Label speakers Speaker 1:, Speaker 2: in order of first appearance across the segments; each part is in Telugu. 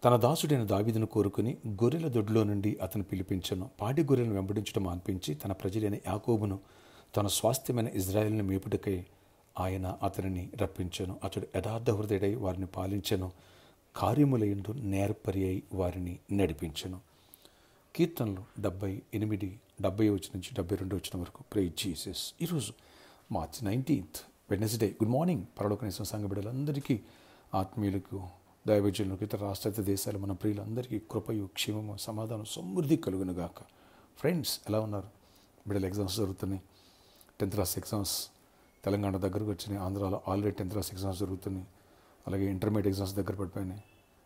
Speaker 1: తన దాసుడైన దావీదును కోరుకుని గొర్రెల దొడ్లో నుండి అతను పిలిపించను. పాడి గొర్రెలను వెంబడించడం మాన్పించి తన ప్రజలైన యాకోబును తన స్వాస్థ్యమైన ఇజ్రాయేలును మేపుటకై ఆయన అతనిని రప్పించెను. అతడు యథార్థ హృదయుడై వారిని పాలించెను. కార్యములయందు నేర్పరి అయి వారిని నడిపించెను. కీర్తనలు 78, 70 వచ్చిన నుంచి 72 వచ్చిన వరకు. Praise Jesus. ఈరోజు మార్చి 19th వెడ్నెస్డే. Good morning. పరలోకనేశ్వర సంఘ బిడ్డలందరికీ, ఆత్మీయులకు, దైవజనులకు, ఇతర రాష్ట్ర దేశాలు మన ప్రియులందరికీ కృపయు, క్షేమము, సమాధానం, సమృద్ధి కలుగునుగాక. ఫ్రెండ్స్, ఎలా ఉన్నారు? బిడ్డల ఎగ్జామ్స్ జరుగుతున్నాయి. 10th క్లాస్ ఎగ్జామ్స్ తెలంగాణ దగ్గరకు వచ్చినాయి. ఆంధ్రాలో ఆల్రెడీ 10th క్లాస్ ఎగ్జామ్స్ జరుగుతున్నాయి. అలాగే ఇంటర్మీడియట్ ఎగ్జామ్స్ దగ్గర పడిపోయినాయి.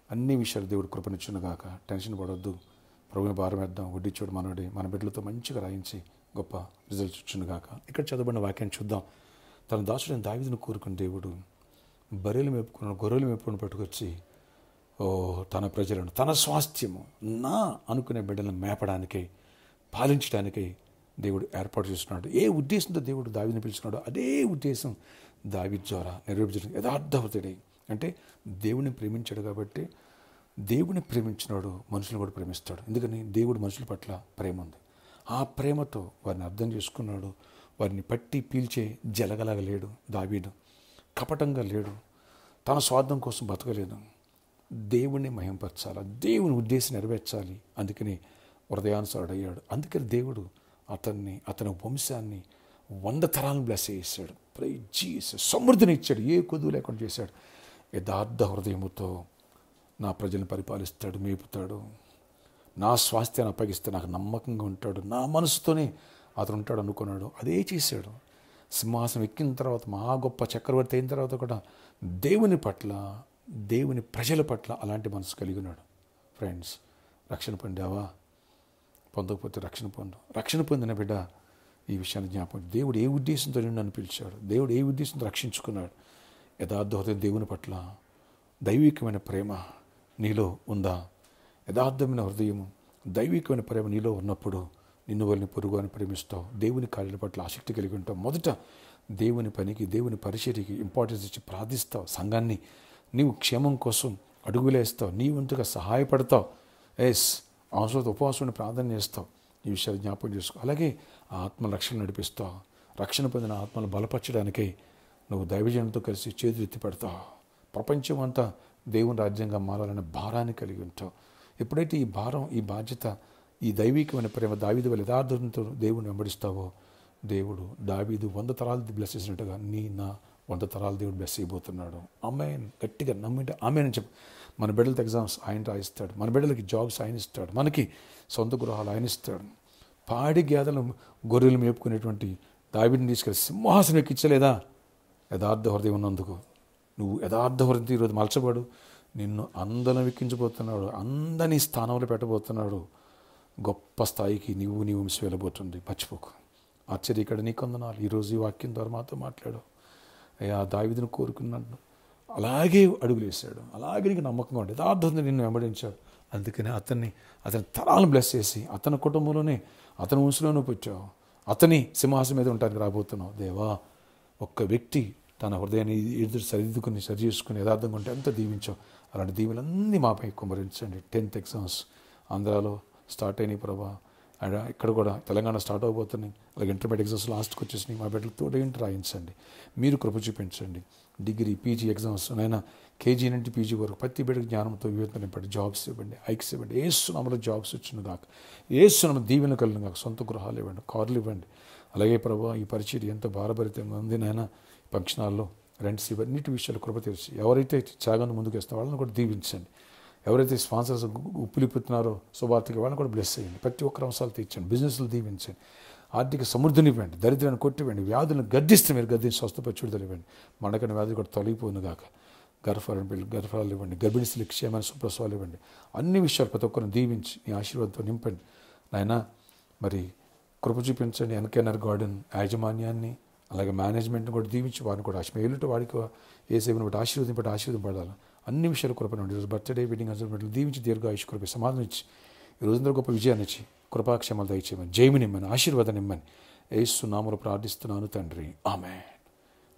Speaker 1: అన్ని విషయాలు దేవుడు కృపనిచ్చునుగాక. టెన్షన్ పడవద్దు. ప్రభుని భారం వేద్దాం. వడ్డీచోడు మనోడి మన బిడ్డలతో మంచిగా రాయించి గొప్ప రిజల్ట్స్ ఇచ్చునుగాక. ఇక్కడ చదవబడిన వాక్యాన్ని చూద్దాం. తన దాసుడైన దావీదును కోరుకున్న దేవుడు గొర్రెలు మేపుకుని పట్టుకొచ్చి తన ప్రజలను, తన స్వాస్థ్యము, నా అనుకునే బిడ్డలను మేపడానికై, పాలించడానికై దేవుడు ఏర్పాటు చేస్తున్నాడు. ఏ ఉద్దేశంతో దేవుడు దావీదుని పిలుచుకున్నాడో అదే ఉద్దేశం దావీదు ద్వారా నెరవేర్చడం. యథార్థవతుడై అంటే దేవుని ప్రేమించాడు కాబట్టి, దేవుని ప్రేమించినాడు మనుషులను కూడా ప్రేమిస్తాడు. ఎందుకని? దేవుడు మనుషుల పట్ల ప్రేమ ఉంది. ఆ ప్రేమతో వారిని అర్థం చేసుకున్నాడు. వారిని పట్టి పీల్చే జలగలాగా లేడు దావీదు. కపటంగా లేడు. తన స్వార్థం కోసం బతకలేదు. దేవుణ్ణి మహింపరచాలి, దేవుని ఉద్దేశం నెరవేర్చాలి. అందుకని హృదయానుసారుడు అయ్యాడు. అందుకని దేవుడు అతని వంశాన్ని 100 తరాలను బ్లెస్ చేశాడు. Praise Jesus. సమృద్ధిని ఇచ్చాడు. ఏ కొదువు లేకుండా చేశాడు. యథార్థ హృదయముతో నా ప్రజలను పరిపాలిస్తాడు, మేపుతాడు. నా స్వాస్థ్యాన్ని అప్పగిస్తే నాకు నమ్మకంగా ఉంటాడు. నా మనసుతోనే అతను ఉంటాడు అనుకున్నాడు. అదే చేశాడు. సింహాసనం ఎక్కిన తర్వాత, మహా గొప్ప చక్రవర్తి అయిన తర్వాత కూడా దేవుని పట్ల, దేవుని ప్రజల పట్ల అలాంటి మనసు కలిగి ఉన్నాడు. ఫ్రెండ్స్, రక్షణ పొందావా? పొందకపోతే రక్షణ పొందు. రక్షణ పొందిన బిడ్డ ఈ విషయాన్ని జ్ఞాపకం. దేవుడు ఏ ఉద్దేశంతో నన్ను పిలిచాడు, దేవుడు ఏ ఉద్దేశంతో రక్షించుకున్నాడు. యథార్థ హృదయం, దేవుని పట్ల దైవికమైన ప్రేమ నీలో ఉందా? యథార్థమైన హృదయము, దైవికమైన ప్రేమ నీలో ఉన్నప్పుడు నిన్ను వాళ్ళని పొరుగు అని ప్రేమిస్తావు. దేవుని కార్యాల పట్ల ఆసక్తి కలిగి ఉంటావు. మొదట దేవుని పనికి, దేవుని పరిచర్యకి ఇంపార్టెన్స్ ఇచ్చి ప్రార్థిస్తావు. సంఘాన్ని నీవు క్షేమం కోసం అడుగులేస్తావు. నీ వంతుగా సహాయపడతావు. అవసరం ఉపవాసం ప్రార్థన చేస్తావు. ఈ విషయాలు జ్ఞాపకం చేసుకో. అలాగే ఆత్మ రక్షణ నడిపిస్తావు. రక్షణ పొందిన ఆత్మను బలపరచడానికై నువ్వు దైవజనులతో కలిసి చేతులు ఎత్తి పెడతావు. ప్రపంచం అంతా దేవుని రాజ్యంగా మారాలనే భారాన్ని కలిగి ఉంటావు. ఎప్పుడైతే ఈ భారం, ఈ బాధ్యత, ఈ దైవికమైన ప్రేమ దావీదు వల్ల యథార్థంతో దేవుని వెంబడిస్తావో, దేవుడు దావీదు 100 తరాలు బ్లెస్ చేసినట్టుగా నా 100 తరాలు దేవుడు బ్లెస్ చేయబోతున్నాడు. ఆమేన్. గట్టిగా నమ్మింటే ఆమేన్ అని చెప్పు. మన బిడ్డలతో ఎగ్జామ్స్ ఆయన రాయిస్తాడు. మన బిడ్డలకి జాబ్స్ ఆయన ఇస్తాడు. మనకి సొంత గృహాలు ఆయన ఇస్తాడు. పాడి గేదెలు, గొర్రెలు మేపుకునేటువంటి దావీదుని తీసుకెళ్ళి సింహాసనం ఎక్కించలేదా? యథార్థ హృదయం ఉన్నందుకు. నువ్వు యథార్థ హృదయం ఈరోజు మలచబడు. నిన్ను అందరం ఎక్కించబోతున్నాడు. అందరినీ స్థానంలో పెట్టబోతున్నాడు. గొప్ప స్థాయికి నీ వంశం వెళ్ళబోతుంది. మర్చిపోకు. ఆశ్చర్య ఇక్కడ నీ కొందనాలు. ఈరోజు ఈ వాక్యం ద్వారా మాతో మాట్లాడు. అయ్యా, దావీదును కోరుకున్నాడు, అలాగే అడుగులేశాడు. అలాగే నీకు నమ్మకంగా ఉండే యథార్థంగా నిన్ను వెంబడించాడు. అందుకని అతని తరాలను బ్లెస్ చేసి అతని కుటుంబంలోనే, అతని వంశంలోనే పుట్టావు. అతని సింహాసనం మీద ఉండడానికి రాబోతున్నావు. దేవా, ఒక్క వ్యక్తి తన హృదయాన్ని సరిదిద్దుకుని, సరి చేసుకుని యథార్థంగా ఉంటే ఎంత దీవించావు. అలాంటి దీవులన్నీ మాపై కుమరించండి. 10th ఎగ్జామ్స్ ఆంధ్రాలో స్టార్ట్ అయినాయి ప్రభా. ఇక్కడ కూడా తెలంగాణ స్టార్ట్ అవబోతున్నాయి. అలాగే ఇంటర్మీడియట్ ఎగ్జామ్స్ లాస్ట్కి వచ్చేసినాయి. మా బిడ్డలు తోడేంటి రాయించండి. మీరు కృప చూపించండి. డిగ్రీ, పీజీ ఎగ్జామ్స్ నైనా కేజీ నుండి పీజీ వరకు ప్రతి బిడ్డకు జ్ఞానంతో వివేచన నింపండి. జాబ్స్ ఇవ్వండి, హైక్స్ ఇవ్వండి. ఏసునామలో జాబ్స్ వచ్చిన కాక, ఏసునామలో దీవెన కలిగిన కాక, సొంత గృహాలు ఇవ్వండి, కార్లు ఇవ్వండి. అలాగే ప్రభా, ఈ పరిచయం ఎంతో భారభరితంగా ఉంది నైనా. ఫంక్షన్ హాల్లో రెంట్స్ ఇవన్నిటి విషయాలు కృప తెరిచి, ఎవరైతే త్యాగాన్ని ముందుకు వేస్తారో వాళ్ళని కూడా దీవించండి. ఎవరైతే స్పాన్సర్స్ ఉప్పులిపుతున్నారో సువార్తకి వాళ్ళని కూడా బ్లెస్ చేయండి. ప్రతి ఒక్కరు అవసరాలు తీర్చండి. బిజినెస్లు దీవించండి. ఆర్థిక సమృద్ధిని ఇవ్వండి. దరిద్రాన్ని కొట్టివ్వండి. వ్యాధులను గద్దిస్తే మీరు గద్దించి స్వస్థపరిచుడుదలు ఇవ్వండి. మండకని వ్యాధులు కూడా తొలగిపోను గాక. గర్భఫలాలు ఇవ్వండి. గర్భిణీస్తులు క్షేమైన సుప్రసవాలు ఇవ్వండి. అన్ని విషయాలు ప్రతి ఒక్కరిని దీవించి నీ ఆశీర్వాదంతో నింపండి. నాయన మరి కృప చూపించండి. ఎన్కేఆర్ గార్డెన్ యాజమాన్యాన్ని, అలాగే మేనేజ్మెంట్ని కూడా దీవించి వారిని కూడా మేలుట వాడికి ఏ సేవను బట్టి ఆశీర్వదింపడాలి. అన్ని విషయాలు కృపనండి. ఈరోజు బర్త్డే, వెడ్డింగ్ అసలు దీవించి దీర్ఘాయుష్ కృప సమాధానం ఇచ్చి ఈ రోజందరూ గొప్ప విజయాన్ని ఇచ్చి కృపాక్షేమాలు దయచేయమని, జయమిని ఇమ్మని, ఆశీర్వాదాన్ని ఇమ్మని యేసు నామములో ప్రార్థిస్తున్నాను తండ్రి. ఆమేన్.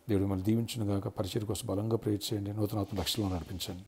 Speaker 1: దేవుడు మిమ్మల్ని దీవించును గాక. పరిచర్య కోసం బలంగా ప్రేర్ చేయండి. నూతన ఆత్మ రక్షణలో నడిపించండి.